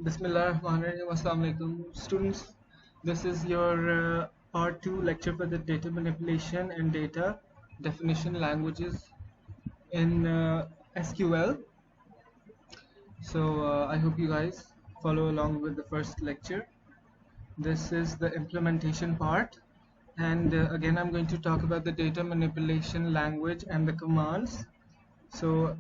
Bismillahirrahmanirrahim. Assalamu alaikum. Students, this is your part 2 lecture for the data manipulation and data definition languages in SQL. So I hope you guys follow along with the first lecture. This is the implementation part, and again I'm going to talk about the data manipulation language and the commands. So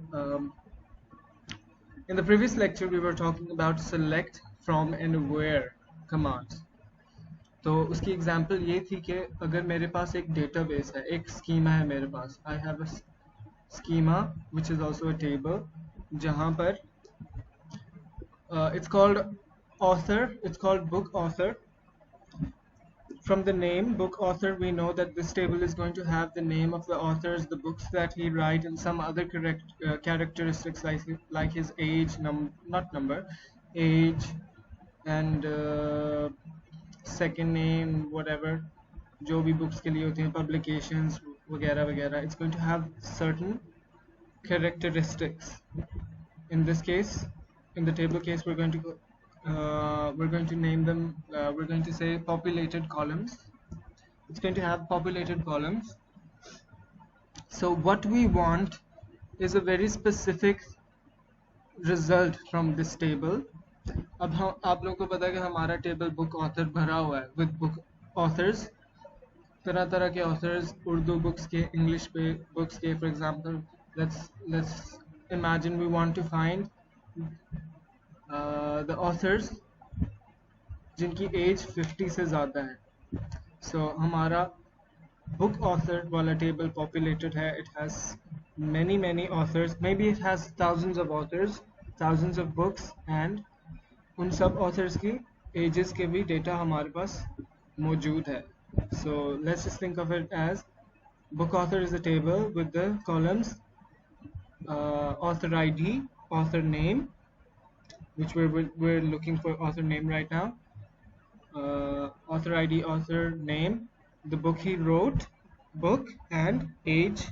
in the previous lecture we were talking about select, from and where commands. तो उसकी example ये थी कि अगर मेरे पास एक database है, एक स्कीमा है मेरे पास, I have a schema which is also a table जहाँ पर it's called author, it's called book author. From the name book author we know that this table is going to have the name of the authors, the books that he write, and some other characteristics like his age, not number, age, and second name, whatever, जो भी books के लिए होती हैं, publications वगैरह वगैरह. It's going to have certain characteristics. In this case, in the table case, we're going to name them, we're going to say populated columns. It's going to have populated columns. So what we want is a very specific result from this table. अब हम आप लोगों को पता है कि हमारा table book author भरा हुआ है विद बुक ऑथर्स, तरह तरह के ऑथर्स, उर्दू बुक्स के, इंग्लिश पे बुक्स के. For example let's imagine we want to find the authors जिनकी एज 50 से ज़्यादा है. So हमारा book author वाला table populated है. It has many authors, maybe it has thousands of authors, thousands of books, and उन सब authors की ages के भी data हमारे पास मौजूद है. So let's just think of it as book author is a table with the columns author ID, author name, which we're looking for author name right now. Author ID, author name, the book he wrote, book, and age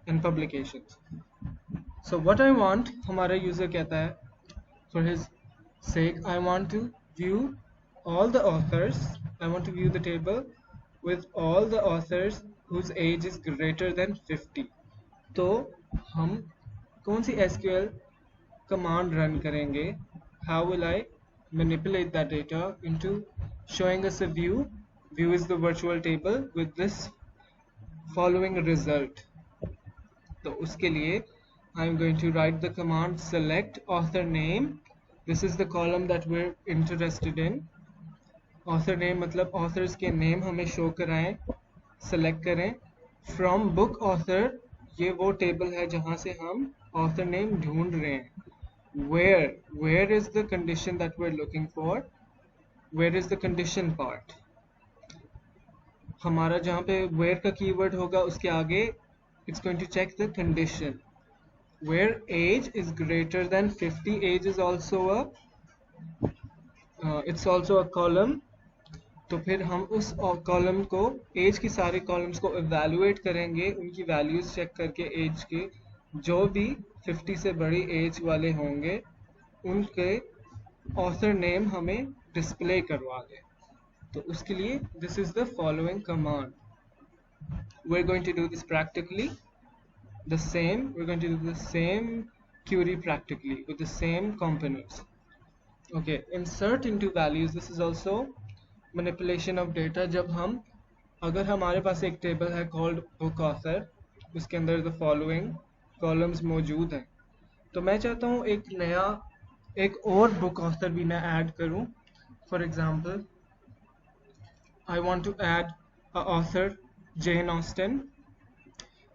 and publications. So what I want, हमारा user कहता है, for his sake, I want to view all the authors. I want to view the table with all the authors whose age is greater than 50. तो हम कौन सी SQL command run करेंगे? How will I manipulate that data into showing us a view? View is the virtual table with this following result. तो उसके लिए I'm going to write the command select author name. This is the column that we're interested in. Author name मतलब authors के name हमें show कराएं, select करें. From book author, ये वो table है जहाँ से हम author name ढूंढ रहे हैं. Where is the condition that we're looking for? Where is the condition part? हमारा जहाँ पे where का keyword होगा उसके आगे it's going to check the condition. Where age is greater than 50, age is also it's also a column. तो फिर हम उस कॉलम को, एज की सारे कॉलम्स को इवेलुएट करेंगे, उनकी वैल्यूज चेक करके एज के जो भी 50 से बड़ी एज वाले होंगे उनके ऑथर नेम हमें डिस्प्ले करवा दें. तो उसके लिए this is the following command. We are going to do this practically the same. We're going to do the same query practically with the same components. Okay, insert into values. This is also manipulation of data. जब हम, अगर हमारे पास एक table है called book author, उसके अंदर the following columns मौजूद हैं, तो मैं चाहता हूँ एक नया, एक और book author भी मैं ऐड करूँ. For example, I want to add a author Jane Austen.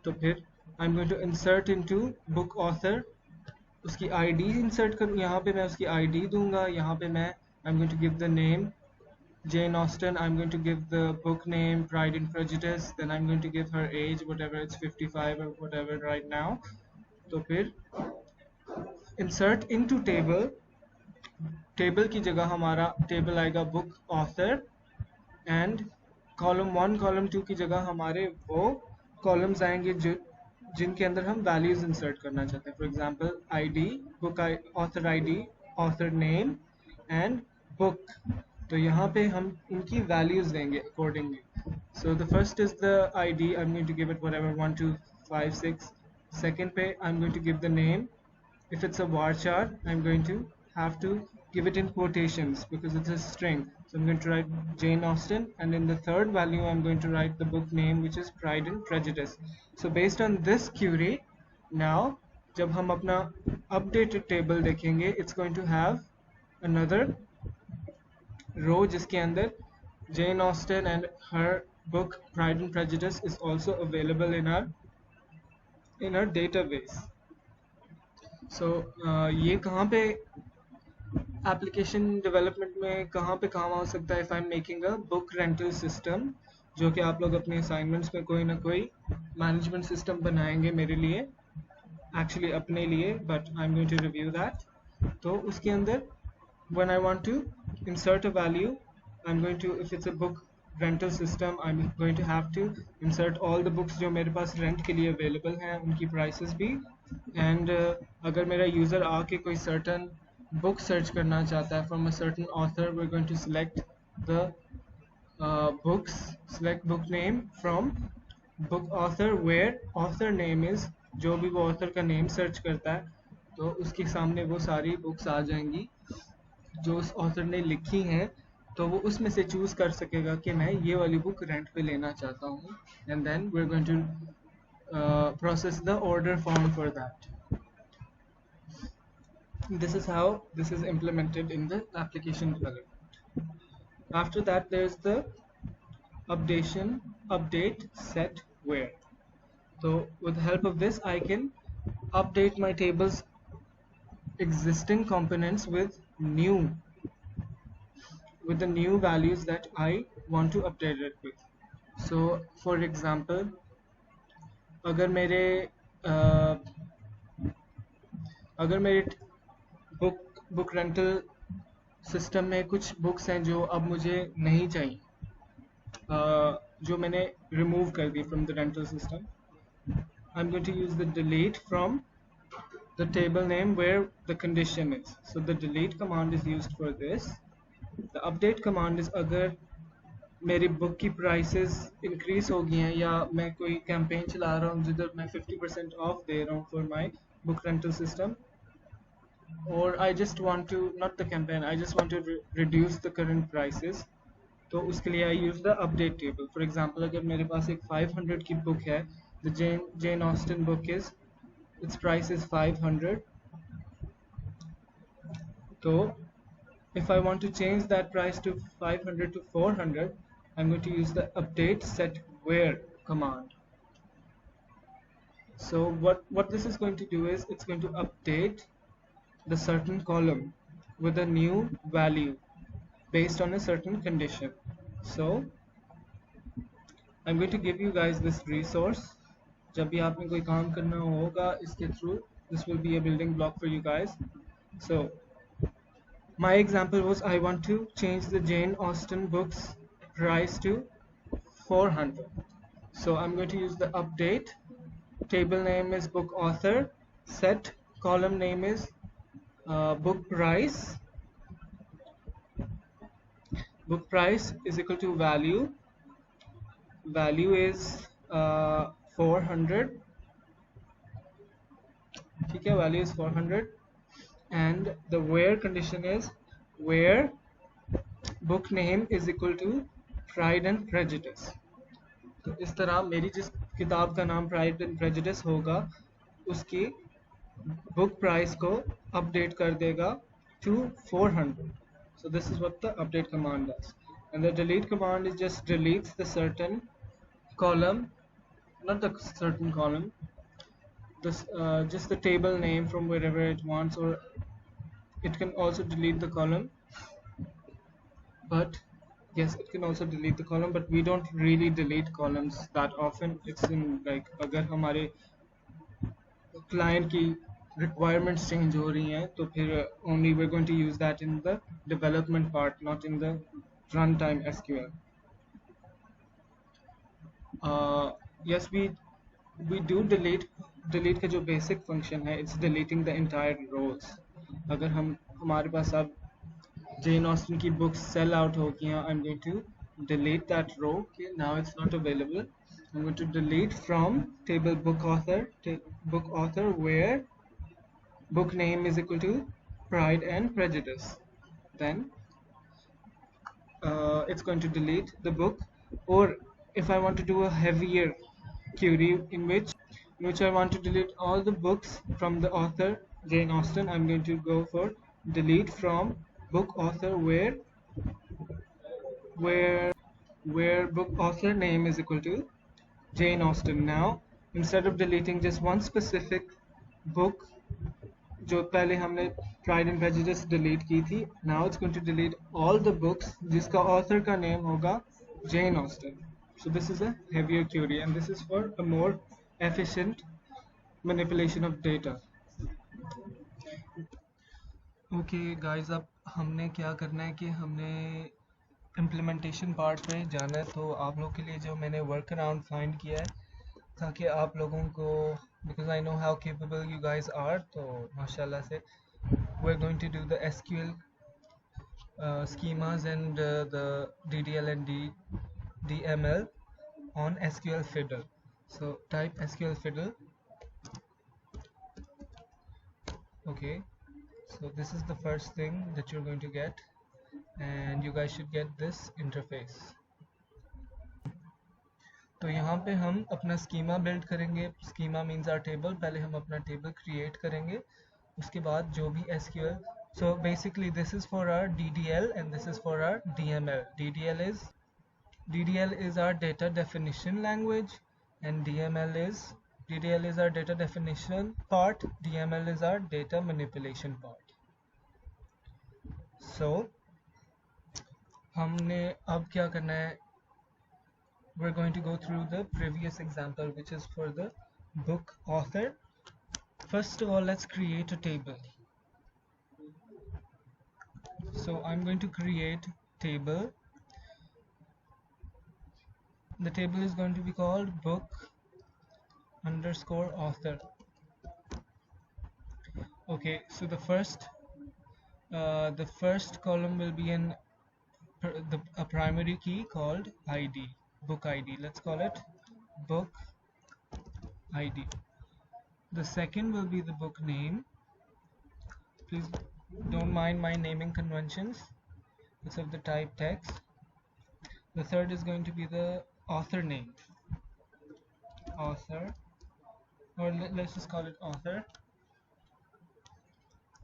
तो फिर I'm going to insert into book author. उसकी ID insert करूँ, यहाँ पे मैं उसकी ID दूंगा, यहाँ पे मैं I'm going to give the name Jane Austen. I'm going to give the book name Pride and Prejudice. Then I'm going to give her age, whatever, it's 55 or whatever right now. तो फिर insert into table. Table की जगह हमारा table आएगा book author, and column 1 column 2 की जगह हमारे वो columns आएंगे जिनके अंदर हम वैल्यूज इंसर्ट करना चाहते हैं. For example ID, book author ID, author name, and book. तो यहाँ पे हम इनकी values देंगे accordingly. So the first is the ID. I'm going to give it whatever 1 2 5 6. Second pay I'm going to give the name. If it's a varchar, I'm going to have to give it in quotations because it's a string. So I'm going to write Jane Austen, and in the third value I'm going to write the book name, which is Pride and Prejudice. So based on this query, now जब हम अपना updated table देखेंगे, it's going to have another row जिसके अंदर Jane Austen and her book Pride and Prejudice is also available in our database. So ये कहाँ पे application development में कहाँ पे काम आ सकता है? If I am making a book rental system, जो कि आप लोग अपने असाइनमेंट्स में कोई ना कोई मैनेजमेंट सिस्टम बनाएंगे मेरे लिए, एक्चुअली अपने लिए, but I am going to review that. तो उसके अंदर when I want to insert a value, I'm going to, if it's a book rental system, I'm going to have to insert all the books जो मेरे पास rent के लिए available हैं, उनकी prices भी. एंड अगर मेरा यूज़र आके कोई सर्टन बुक सर्च करना चाहता है from a certain author, we're going to select the books, select book name from book author, where author name is, जो भी वो author का नेम सर्च करता है तो उसके सामने वो सारी बुक्स आ जाएंगी जो उस ऑथर ने लिखी हैं. तो वो उसमें से चूज़ कर सकेगा कि मैं ये वाली बुक रेंट पे लेना चाहता हूँ, and then we are going to process the order form for that. This is how this is implemented in the application development. After that, there's the update set where. So with the help of this, I can update my table's existing components with the new values that I want to update it with. So for example, अगर मेरे book rental system में कुछ books हैं जो अब मुझे नहीं चाहिए, जो मैंने रिमूव कर दी from the rental system, I am going to use the delete from the table name where the condition is. So the delete command is used for this. The update command is अगर मेरी book की prices increase हो गई हैं या मैं कोई campaign चला रहा हूँ जिधर मैं 50% ऑफ दे रहा हूँ for my book rental system, और I just want to, not the campaign, I just want to reduce the current prices, तो उसके लिए I use the update table. For example, अगर मेरे पास एक 500 की बुक है, the Jane Austen book is, its price is 500. So if I want to change that price to 500 to 400, I'm going to use the update set where command. So what this is going to do is it's going to update the certain column with a new value based on a certain condition. So I'm going to give you guys this resource. जब भी आपने कोई काम करना होगा इसके through, this will be a building block for you guys. So my example was I want to change the Jane Austen books price to 400. So I'm going to use the update. Table name is book author. Set column name is book price. Book price is equal to value. Value is 400. ठीक है, value is 400. And the where condition is where book name is equal to Pride and Prejudice. तो इस तरह मेरी जिस किताब का नाम Pride and Prejudice होगा उसकी बुक प्राइस को अपडेट कर देगा to 400. So this is what the update command does. And the delete command is just deletes the certain column, not the certain column, this just the table name from wherever it wants, or it can also delete the column. But yes, it can also delete the column, but we don't really delete columns that often. It's in like अगर हमारे client की requirements change हो रही हैं तो फिर only we're going to use that in the development part, not in the runtime SQL. Yes, we do delete का जो basic function है, it's deleting the entire rows. अगर हमारे पास अब Jane Austen की books sell out हो गया, I'm going to delete that row. Okay, now it's not available. I'm going to delete from table book author where book name is equal to Pride and Prejudice. Then it's going to delete the book. Or if I want to do a heavier query in which I want to delete all the books from the author Jane Austen, I'm going to go for delete from book author where book author name is equal to Jane Austen. Now instead of deleting just one specific book जो पहले हमने Pride and Prejudice delete की थी, now it's going to delete all the books जिसका author का name होगा Jane Austen. So this is a heavier query and this is for a more efficient manipulation of data. Okay guys, अब हमने क्या करना है कि हमने इम्प्लीमेंटेशन पार्ट पे जाना है. तो आप लोग के लिए जो मैंने वर्क अराउंड फाइंड किया है ताकि आप लोगों को, because I know how capable you guys are, तो माशाल्लाह से we're going to do the SQL schemas and the DDL and DML on SQL Fiddle. So type SQL Fiddle. Okay, so this is the first thing that you're going to get and you guys should get this interface. तो यहाँ पे हम अपना schema build करेंगे. Schema means are table. पहले हम अपना table create करेंगे, उसके बाद जो भी SQL. So basically this is for our DDL and this is for our DML. DDL is our data definition language and DDL is our data definition part, DML is our data manipulation part. So हमने अब क्या करना है, we're going to go through the previous example which is for the book author. First of all, let's create a table. So I'm going to create table. The table is going to be called book underscore author. Okay, so the first column will be a primary key called ID, book ID. Let's call it book ID. The second will be the book name. Please don't mind my naming conventions. It's of the type text. The third is going to be the author name. Author, or let's just call it author.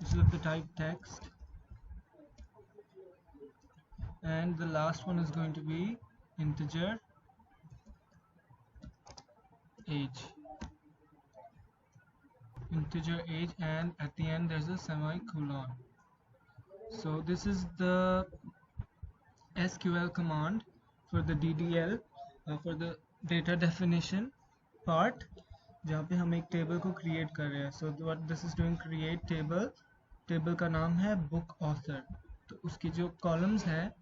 This is of the type text. And the last one is going to be integer age. And at the end there's a semicolon. So this is the SQL command for the DDL, for the data definition part, जहाँ पे हम एक table को create कर रहे हैं. So what this is doing, create table. Table का नाम है book author. तो उसकी जो columns है,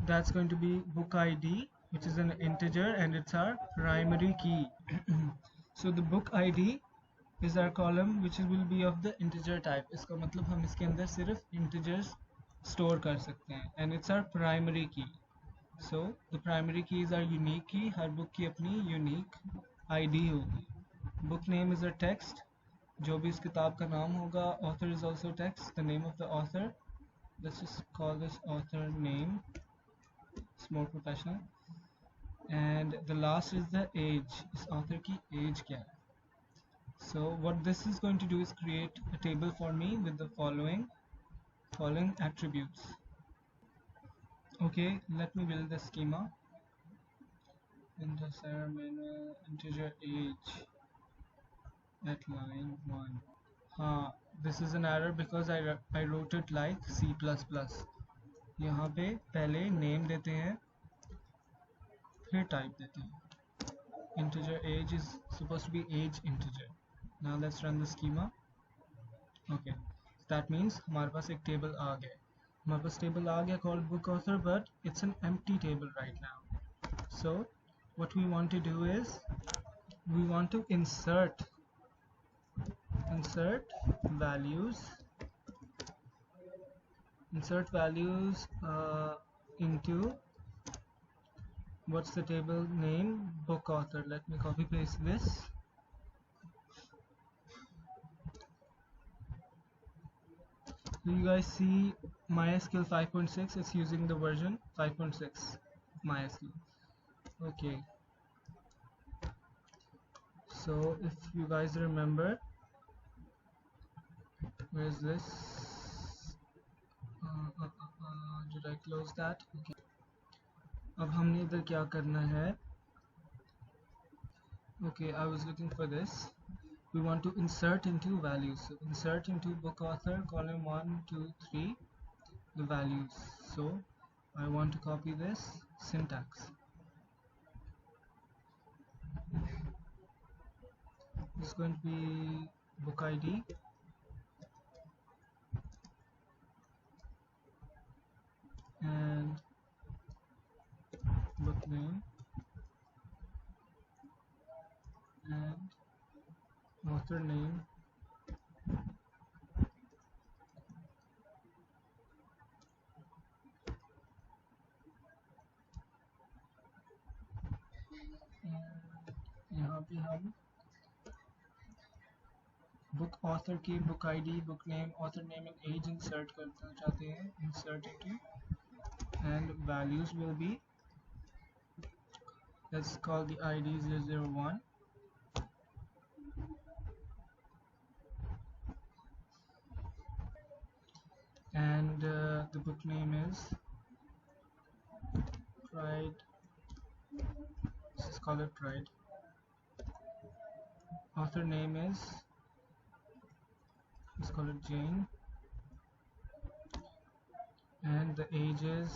that's going to be book ID, which is an integer and it's our primary key. So the book ID is our column which will be of the integer type. इसका मतलब हम इसके अंदर सिर्फ integers store कर सकते हैं and it's our primary key. So the primary key is our unique key. Her book की अपनी unique ID होगी. Book name is a text. जो भी इस किताब का नाम होगा, author is also text, the name of the author. Let's just call this author name. It's more professional. And the last is the age. इस author की age क्या है? So what this is going to do is create a table for me with the following attributes. Okay, let me build the schema. Integer age at line 1. This is an error because I wrote it like C++. यहाँ पे पहले name देते हैं, फिर type देते हैं. Integer age is supposed to be age integer. Now let's run the schema. Okay, that means हमारे पास एक table आ गया. हमारे पास table आ गया called book author, but it's an empty table right now. So what we want to do is we want to insert values insert values into what's the table name, book author. Let me copy paste this. Do you guys see MySQL 5.6? It's using the version 5.6 MySQL. Okay, so if you guys remember, where's this? Did I close that? Okay. अब हमने इधर क्या करना है? Okay, I was looking for this. We want to insert into values. So insert into book author, column 1, 2, 3, the values. So I want to copy this syntax. This is going to be book ID, and book name, and author name, यहाँ पे हम book author की book ID, book name, author name and age insert करना चाहते हैं. Insert into, and values will be, let's call the ID 001, and the book name is Pride. Let's just call it Pride. Author name is, let's call it Jane, and the age is,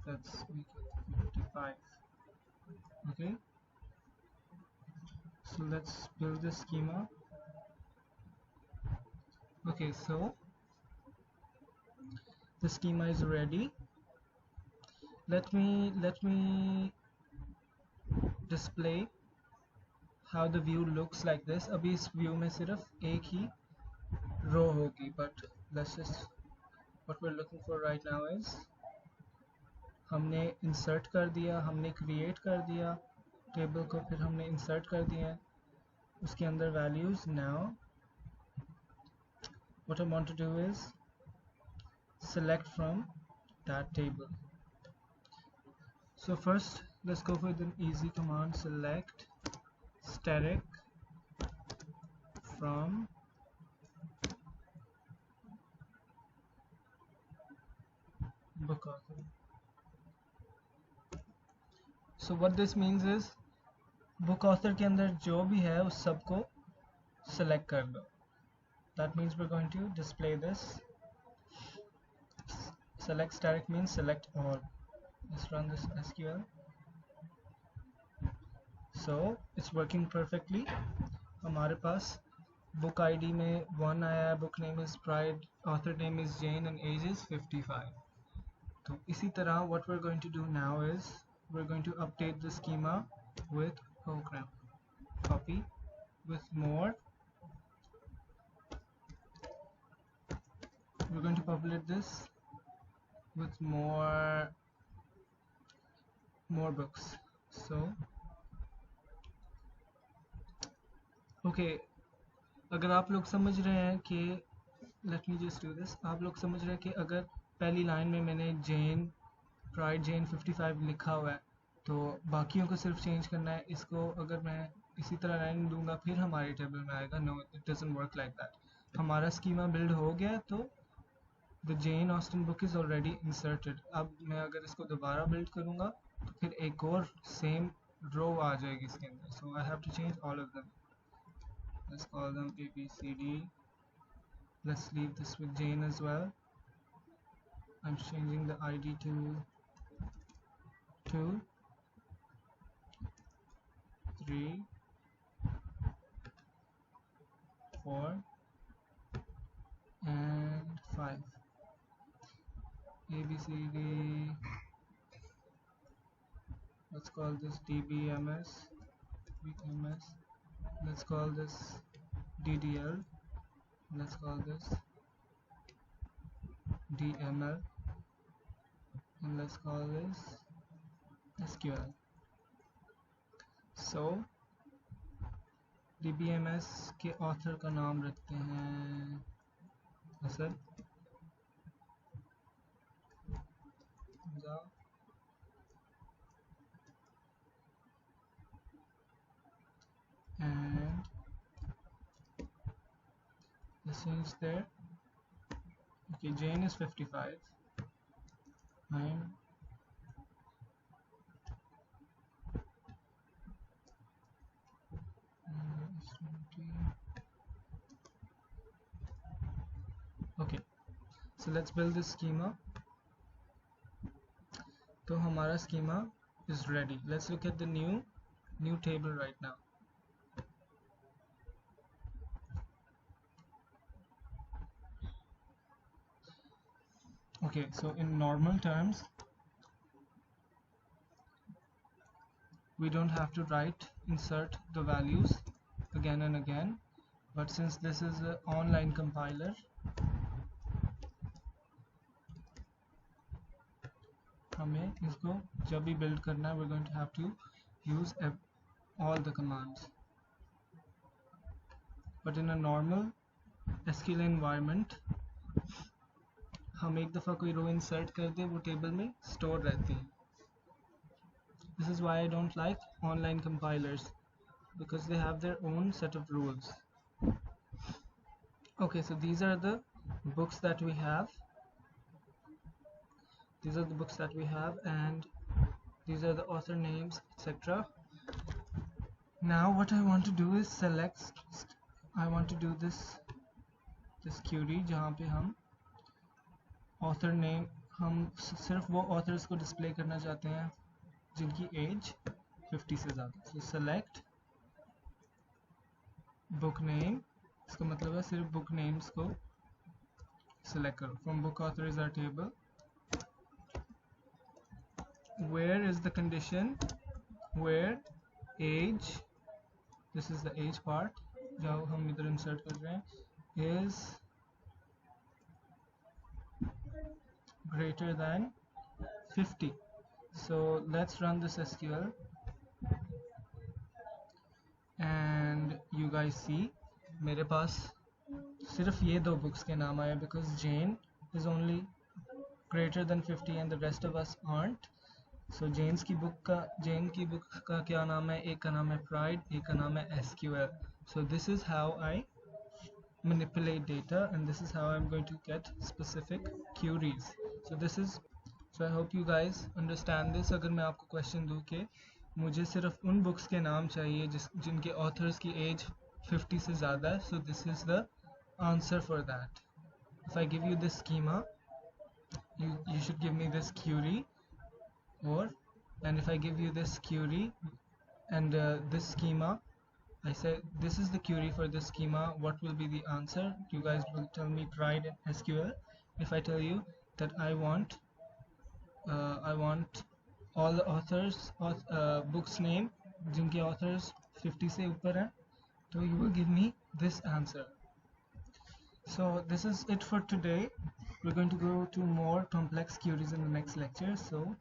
let's make it 55. Okay, so let's build the schema. Okay, so the schema is ready. Let me display how the view looks like this. अभी इस view में सिर्फ एक ही row होगी, but let's just, what we're looking for right now is, हमने insert कर दिया, हमने create कर दिया table को, फिर हमने insert कर दिया उसके अंदर values. Now what I want to do is select from that table. So first let's go with an easy command. Select static from book author. So what this means is, book author के अंदर जो भी है उस सबको select कर दो. That means we're going to display this. Select static means select all. Let's run this SQL. So it's working perfectly. हमारे पास book ID में 1 आया, book name is Pride, author name is Jane and age is 55. तो इसी तरह what we're going to do now is, we're going to update the schema with program. Copy with more. We're going to populate this with more books. So okay, अगर आप लोग समझ रहे हैं कि, let me just do this, आप लोग समझ रहे हैं कि अगर पहली लाइन में मैंने जेन, प्राइड जेन 55 लिखा हुआ है तो बाकियों को सिर्फ चेंज करना है. इसको अगर मैं इसी तरह लाइन दूंगा फिर हमारे टेबल में आएगा. No, it doesn't work like that. हमारा स्कीमा बिल्ड हो गया तो the Jane Austen book is already inserted. अब मैं अगर इसको दोबारा बिल्ड करूँगा तो फिर एक और सेम रो आ जाएगी इसके अंदर. So I have to change all of them. Let's call them A, B, C, D. Let's leave this with Jane as well. I'm changing the ID to 2, 3, 4, and 5. A, B, C, D. Let's call this DBMS, BMS. Let's call this DDL. Let's call this DML, and let's call this SQL. So DBMS के author का नाम रखते हैं Asad and this is there. Okay, Jane is 55. I'm okay, so let's build this schema. So हमारा schema is ready. Let's look at the new table right now. Okay, so in normal terms we don't have to insert the values again and again, but since this is an online compiler, हमें इसको जब भी build करना है, we're going to have to use all the commands. But in a normal SQL environment हम एक दफ़ा कोई रो insert कर दे वो टेबल में store रहती है. This is why I don't like online compilers, because they have their own set of rules. Okay, so these are the books that we have. These are the books that we have, and these are the author names, etc. Now what I want to do is I want to do this query जहाँ पे हम author name हम सिर्फ वो authors को display करना चाहते हैं जिनकी age 50 से ज़्यादा. So select book name, इसका मतलब है सिर्फ book names को select करो. From book author is our table. Where is the condition? Where age, this is the age part जो हम इधर insert कर रहे हैं, is greater than 50. So let's run this SQL and you guys see मेरे पास सिर्फ ये दो books के नाम आए because Jane is only greater than 50 and the rest of us aren't. So Jane की book का क्या नाम है? एक का नाम है Pride, एक का नाम है SQL. So this is how I manipulate data, and this is how I'm going to get specific queries. So I hope you guys understand this. अगर मैं आपको question दूँ कि मुझे सिर्फ उन books के नाम चाहिए जिनके authors की age 50 से ज़्यादा है, so this is the answer for that. If I give you this schema, you should give me this query, and if I give you this query and this schema, I say this is the query for this schema, what will be the answer? You guys will tell me Pride and SQL. If I tell you that I want all the authors books name जिनके authors 50 से ऊपर हैं, so you will give me this answer. So this is it for today. We're going to go to more complex queries in the next lecture. So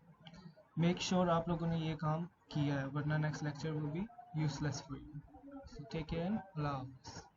make sure आप लोगों ने ये काम किया है, वरना next lecture will be useless for you. So take care and Allah Hafiz.